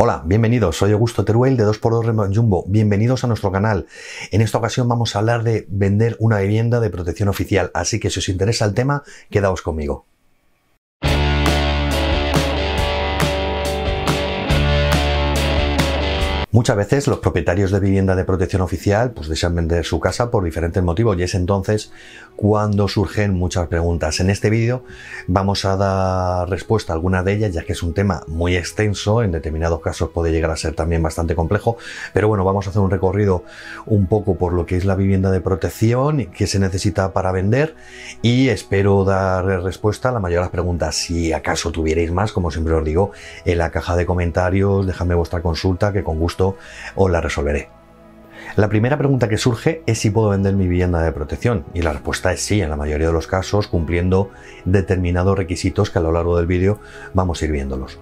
Hola, bienvenidos, soy Augusto Teruel de 2x2 Remax Jumbo, bienvenidos a nuestro canal. En esta ocasión vamos a hablar de vender una vivienda de protección oficial, así que si os interesa el tema, quedaos conmigo. Muchas veces los propietarios de vivienda de protección oficial pues desean vender su casa por diferentes motivos y es entonces cuando surgen muchas preguntas. En este vídeo vamos a dar respuesta a algunas de ellas, ya que es un tema muy extenso, en determinados casos puede llegar a ser también bastante complejo, pero bueno, vamos a hacer un recorrido un poco por lo que es la vivienda de protección, qué se necesita para vender y espero dar respuesta a la mayoría de las preguntas. Si acaso tuvierais más, como siempre os digo, en la caja de comentarios dejadme vuestra consulta que con gusto os la resolveré. La primera pregunta que surge es si puedo vender mi vivienda de protección y la respuesta es sí, en la mayoría de los casos cumpliendo determinados requisitos que a lo largo del vídeo vamos a ir viéndolos.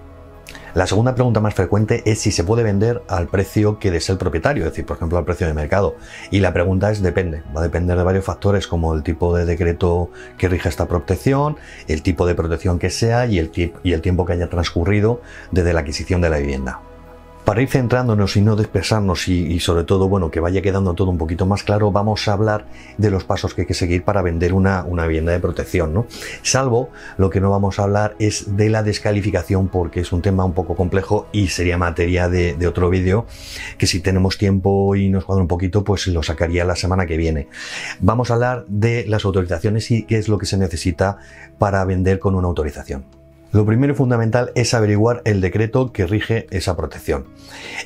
La segunda pregunta más frecuente es si se puede vender al precio que desee el propietario, es decir, por ejemplo, al precio de mercado. Y la pregunta es depende, va a depender de varios factores como el tipo de decreto que rige esta protección, el tipo de protección que sea y el tiempo que haya transcurrido desde la adquisición de la vivienda. Para ir centrándonos y no dispersarnos y sobre todo, bueno, que vaya quedando todo un poquito más claro, vamos a hablar de los pasos que hay que seguir para vender una vivienda de protección, ¿no? Salvo, lo que no vamos a hablar es de la descalificación porque es un tema un poco complejo y sería materia de otro vídeo que si tenemos tiempo y nos cuadra un poquito, pues lo sacaría la semana que viene. Vamos a hablar de las autorizaciones y qué es lo que se necesita para vender con una autorización. Lo primero y fundamental es averiguar el decreto que rige esa protección.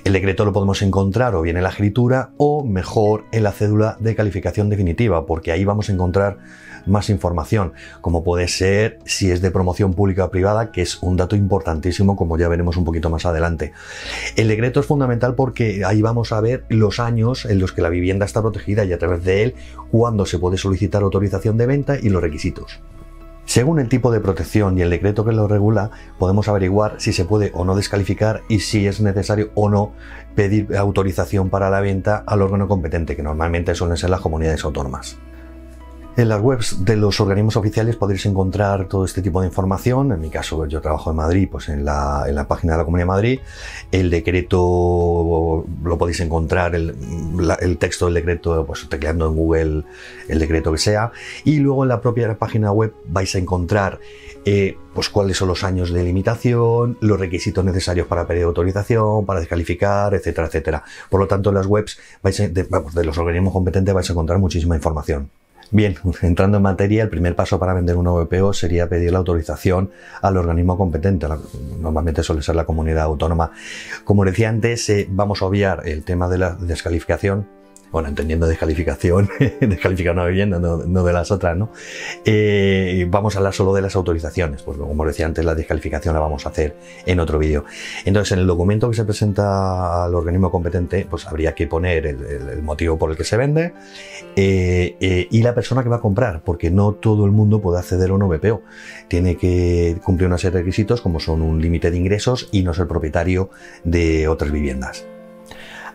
El decreto lo podemos encontrar o bien en la escritura o mejor en la cédula de calificación definitiva, porque ahí vamos a encontrar más información, como puede ser si es de promoción pública o privada, que es un dato importantísimo, como ya veremos un poquito más adelante. El decreto es fundamental porque ahí vamos a ver los años en los que la vivienda está protegida y a través de él cuándo se puede solicitar autorización de venta y los requisitos. Según el tipo de protección y el decreto que lo regula, podemos averiguar si se puede o no descalificar y si es necesario o no pedir autorización para la venta al órgano competente, que normalmente suelen ser las comunidades autónomas. En las webs de los organismos oficiales podréis encontrar todo este tipo de información. En mi caso, yo trabajo en Madrid, pues en la página de la Comunidad de Madrid. El decreto lo podéis encontrar, el texto del decreto, pues tecleando en Google el decreto que sea. Y luego en la propia página web vais a encontrar pues cuáles son los años de limitación, los requisitos necesarios para pedir autorización, para descalificar, etcétera, etcétera. Por lo tanto, en las webs de los organismos competentes vais a encontrar muchísima información. Bien, entrando en materia, el primer paso para vender una VPO sería pedir la autorización al organismo competente. Normalmente suele ser la comunidad autónoma. Como decía antes, vamos a obviar el tema de la descalificación. Bueno, entendiendo descalificación, descalificar una vivienda, no de las otras, ¿no? Vamos a hablar solo de las autorizaciones, porque como decía antes, la descalificación la vamos a hacer en otro vídeo. Entonces, en el documento que se presenta al organismo competente, pues habría que poner el motivo por el que se vende y la persona que va a comprar, porque no todo el mundo puede acceder a un VPO. Tiene que cumplir una serie de requisitos, como son un límite de ingresos y no ser propietario de otras viviendas.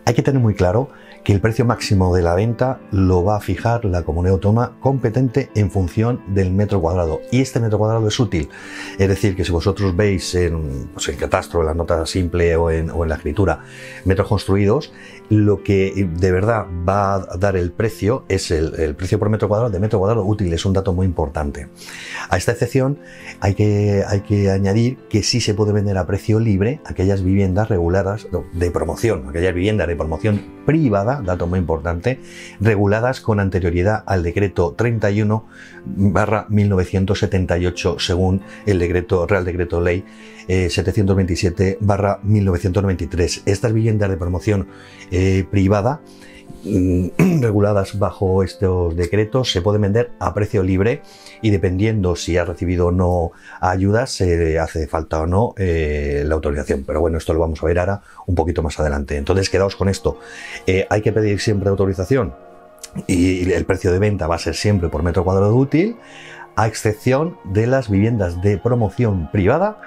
Hay que tener muy claro que el precio máximo de la venta lo va a fijar la comunidad autónoma competente en función del metro cuadrado. Y este metro cuadrado es útil. Es decir, que si vosotros veis en catastro, en la nota simple o en la escritura, metros construidos, lo que de verdad va a dar el precio es el precio por metro cuadrado de metro cuadrado útil. Es un dato muy importante. A esta excepción hay que añadir que sí se puede vender a precio libre aquellas viviendas reguladas de promoción, aquellas viviendas de promoción privada, dato muy importante, reguladas con anterioridad al decreto 31/1978 según el Real Decreto Ley 727/1993. Estas viviendas de promoción privada reguladas bajo estos decretos se pueden vender a precio libre y dependiendo si ha recibido o no ayudas se hace falta o no la autorización, pero bueno, esto lo vamos a ver ahora un poquito más adelante. Entonces quedaos con esto, hay que pedir siempre autorización y el precio de venta va a ser siempre por metro cuadrado útil, a excepción de las viviendas de promoción privada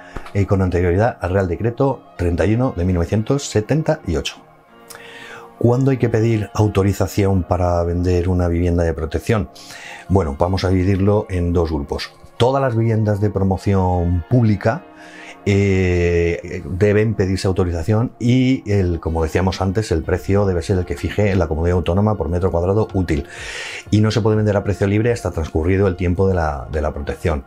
con anterioridad al Real Decreto 31/1978. ¿Cuándo hay que pedir autorización para vender una vivienda de protección? Bueno, vamos a dividirlo en dos grupos. Todas las viviendas de promoción pública deben pedirse autorización y, como decíamos antes, el precio debe ser el que fije la comunidad autónoma por metro cuadrado útil, y no se puede vender a precio libre hasta transcurrido el tiempo de la protección.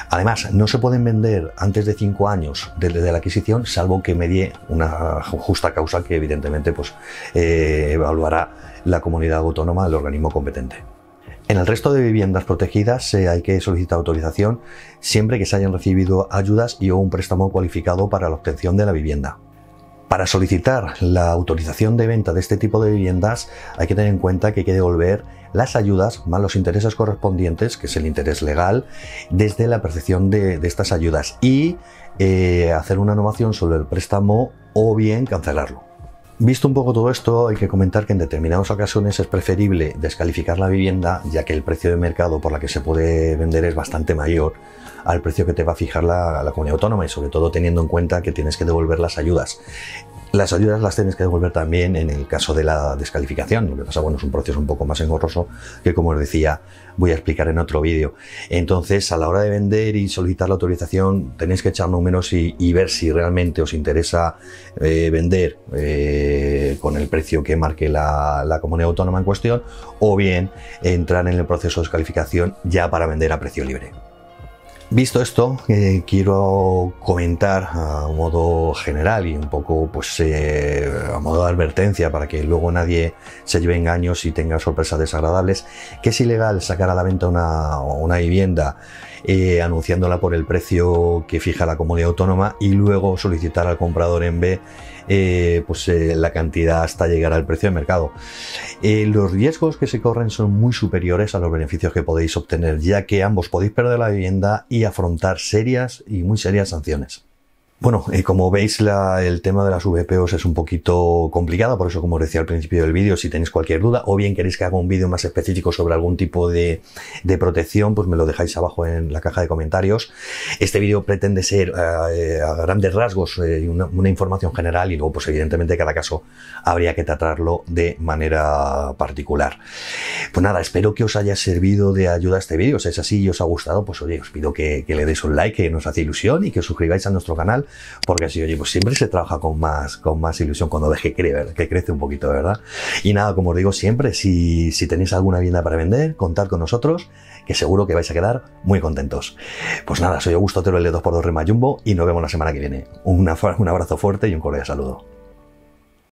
Además, no se pueden vender antes de 5 años desde la adquisición, salvo que medie una justa causa que evidentemente pues, evaluará la comunidad autónoma, el organismo competente. En el resto de viviendas protegidas hay que solicitar autorización siempre que se hayan recibido ayudas y o un préstamo cualificado para la obtención de la vivienda. Para solicitar la autorización de venta de este tipo de viviendas hay que tener en cuenta que hay que devolver las ayudas más los intereses correspondientes, que es el interés legal, desde la percepción de estas ayudas, y hacer una novación sobre el préstamo o bien cancelarlo. Visto un poco todo esto, hay que comentar que en determinadas ocasiones es preferible descalificar la vivienda, ya que el precio de mercado por la que se puede vender es bastante mayor al precio que te va a fijar la comunidad autónoma, y sobre todo teniendo en cuenta que tienes que devolver las ayudas. Las ayudas las tienes que devolver también en el caso de la descalificación. Lo que pasa, bueno, es un proceso un poco más engorroso que, como os decía, voy a explicar en otro vídeo. Entonces, a la hora de vender y solicitar la autorización, tenéis que echar números y ver si realmente os interesa vender con el precio que marque la comunidad autónoma en cuestión, o bien entrar en el proceso de descalificación ya para vender a precio libre. Visto esto, quiero comentar a modo general y un poco pues a modo de advertencia, para que luego nadie se lleve engaños y tenga sorpresas desagradables, que es ilegal sacar a la venta una vivienda anunciándola por el precio que fija la comunidad autónoma y luego solicitar al comprador en B la cantidad hasta llegar al precio de mercado. Los riesgos que se corren son muy superiores a los beneficios que podéis obtener, ya que ambos podéis perder la vivienda y afrontar serias y muy serias sanciones. Bueno, como veis, el tema de las VPOs es un poquito complicado, por eso, como os decía al principio del vídeo, si tenéis cualquier duda o bien queréis que haga un vídeo más específico sobre algún tipo de protección, pues me lo dejáis abajo en la caja de comentarios. Este vídeo pretende ser a grandes rasgos una información general, y luego pues evidentemente cada caso habría que tratarlo de manera particular. Pues nada, espero que os haya servido de ayuda este vídeo. Si es así y os ha gustado, pues oye, os pido que le deis un like, que nos hace ilusión, y que os suscribáis a nuestro canal, porque así, oye, pues siempre se trabaja con más ilusión cuando deje que crece un poquito, ¿verdad? Y nada, como os digo siempre, si tenéis alguna vivienda para vender, contad con nosotros, que seguro que vais a quedar muy contentos. Pues nada, soy Augusto Otero, el de 2x2 Rema Jumbo, y nos vemos la semana que viene. Un abrazo fuerte y un cordial saludo.